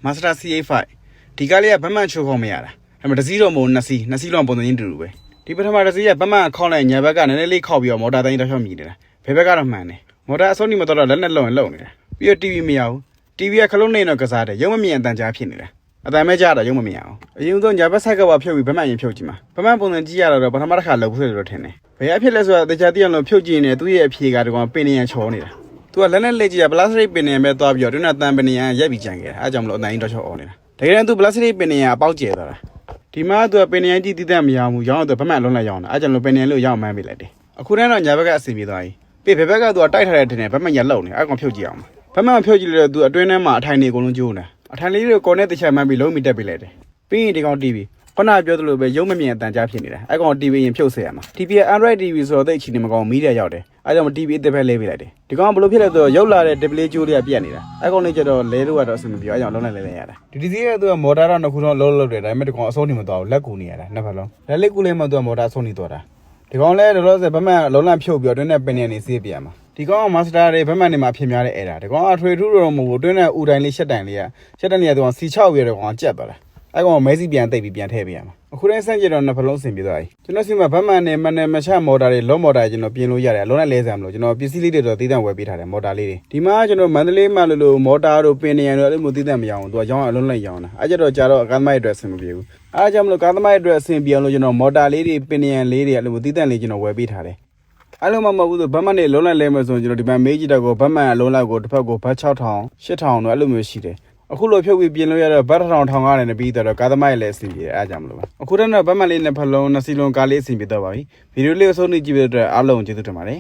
Master CA5 ဒီကားလေးကဗတ်မှန်ချိုးခေါ်မရတာအဲ့မှာတစ်စီးတော့မဟုတ်နှစ်စီးလုံးပုံစံချင်းတူတူပဲဒီပထမတစ်စီးကဗတ်မှန်ခေါက်လိုက်ညာဘက်ကနည်းနည်းလေးခောက်ပြီးတော့မော်တာတိုင်းတစ်ချောင်းမြည်နေတာဘယ်ဘက်ကတော့မှန်တယ်မော်တာအစိုးနေမတော့လက်နဲ့လုံနေတာပြီးတော့ TV မရဘူး TV ကခလုံးနေတော့ကစားတယ်ရုံမမြင်အတန်ကြားဖြစ်နေတာအတန်မဲကြားတာရုံမမြင်အောင်အရင်ဆုံးညာဘက်ဆိုက်ကဖြုတ်ပြီးဗတ်မှန်ရင်ဖြုတ်ကြည့်မှာဗတ်မှန်ပုံစံကြည့်ရတော့ပထမတစ်ခါလှုပ်ဖို့လို့ထင်တယ်ဘယ်အဖြစ်လဲဆိုတာတခြားတိအောင်လို့ဖြုတ်ကြည့်နေသူ့ရဲ့အဖြေကတကောင်ပင်နေရချောနေတာသူကလက်နဲ့လက်ကြည့်ရပလတ်စတစ်ပင်နေမဲ့သွားပြီးတော့တွန်းတန်ပင်နေရရက်ပြီးကြံခဲ့တာအဲကြောင့်မလို့အတန်ကြီးတော့ချောအောင်နေတာတကယ်တမ်းသူပလတ်စတစ်ပင်နေရအပေါက်ကျဲသွားတာဒီမှာသူကပင်နေရကြည့်တည်တတ်မရဘူးရောင်းတော့ဗတ်မှန်လုံးလိုက်ရောင်းတာအဲကြောင့်လို့ပင်နေလို့ရောင်းမှန်းပေးလိုက်တယ်အခုတန်းတော့ညာဘက်ကအစီပြေသွားပြီပြဘက်ဘက်ကသူကတိုက်ထားတဲ့တင်နေဗတ်မှန်ရလုံနေအဲကောင်ဖြုတ်ကြည့်အောင်ဗတ်မှန်ဖြုတ်ကြည့်လို့သူအတွင်းထဲမှာအထိုင်နေအကုန်လုံးကျိုးနေတာအထိုင်လေးတွေကိုနဲ့တခြားမှန်းပြီးလုံးမိတက်ပေးလိုက်တယ်ပြီးရင်ဒီကောင် TV ခုနပြောသလိုပဲရုံမမြင်အတန်ကြားဖြစ်နေတာအဲကောင် TV ရင်ဖြုတ်เสียရမှာ TV က Android TV ဆိုတော့တိတ်ချီနေမကောင်းမီးရရောက်တယ်အဲကြောင့် TV အစ်စ်ပဲလဲပေးလိုက်တယ်ဒီကောင်ဘယ်လိုဖြစ်လဲဆိုတော့ရုပ်လာတဲ့ display ကျိုးတွေကပြတ်နေတာအဲကောင်လေးကျတော့လဲလို့ကတော့အဆင်မပြေအဲကြောင့်လုံးလိုက်လဲရတာဒီစီးကသူကမော်တာတော့နှစ်ခုတော့လုံးတယ်ဒါပေမဲ့ဒီကောင်အစိုးနေမသွားဘူးလက်ကူနေရတာနှစ်ဖက်လုံးလက်လေးကူလေးမှသူကမော်တာအစိုးနေသွားတာဒီကောင်လဲတော့ဆိုဗတ်မှန်လုံးလန့်ဖြုတ်ပြီးတော့တွင်းနဲ့ပင်နေနေစေးပြရမှာဒီကောင်က master တွေဗတ်မှန်နေမှာဖြစ်များတဲ့အဲ့ဒါဒီကောင်အထွေထူးတော့မဟုတ်ဘူးတွင်းနဲ့ဥတိုင်းလေးရှက်တိုင်လေးကရှက်တိုင်လေးကသူက C6 ပြရတဲ့ကောင်ကကြက်သွားတာအဲ့ကောင်မဲစီပြန်တိတ်ပြီးပြန်ထည့်ပေးရမှာအခုတိုင်းစန့်ကြတော့နှစ်ဖက်လုံးဆင်ပြေသွားပြီကျွန်တော်စီမှာဗတ်မှန်နဲ့မနဲ့မချမော်တာတွေလုံးမော်တာကျွန်တော်ပြင်လို့ရတယ်လုံးနဲ့လဲစမ်းမလို့ကျွန်တော်ပစ္စည်းလေးတွေတော့သီးသန့်ဝယ်ပေးထားတယ်မော်တာလေးတွေဒီမှာကျွန်တော်မန္တလေးမှာလို့မော်တာတို့ပင်နေရတို့အဲ့လိုမျိုးသီးသန့်မရအောင်သူကရောင်းအလုံးလိုက်ရောင်းတာအဲ့ကြတော့ကြာတော့ကားသမိုက်အတွက်အဆင်မပြေဘူးအားကြောင့်မလို့ကားသမိုက်အတွက်အဆင်ပြေအောင်လို့ကျွန်တော်မော်တာလေးတွေပင်နေရလေးတွေအဲ့လိုမျိုးသီးသန့်လေးကျွန်တော်ဝယ်ပေးထားတယ်အဲ့လိုမှမဟုတ်ဘူးဆိုဗတ်မှန်နဲ့လုံးလိုက်လဲမယ်ဆိုရင်ကျွန်တော်ဒီမှာမေးကြည့်တော့ကိုဗတ်မှန်အလုံးလောက်ကိုတစ်ဖက်ကိုဘတ်6000 8000တို့အဲ့လိုမျိုးရှိတယ်အခုလိုဖြုတ်ပြီးပြင်လို့ရတော့ဘတ်1000ကားနဲ့ပြီးတော့ကားသမိုက်လည်းအဆင်ပြေအားကြောင့်မလို့ပါအခုတော့ဗတ်မှန်လေးနဲ့ဖလုံးနှစ်စီလုံးကားလေးအဆင်ပြေတော့ပါပြီဗီဒီယိုလေးကိုဆုံးနေကြည့်ပြီးတော့အားလုံးကျေးဇူးတင်ပါတယ်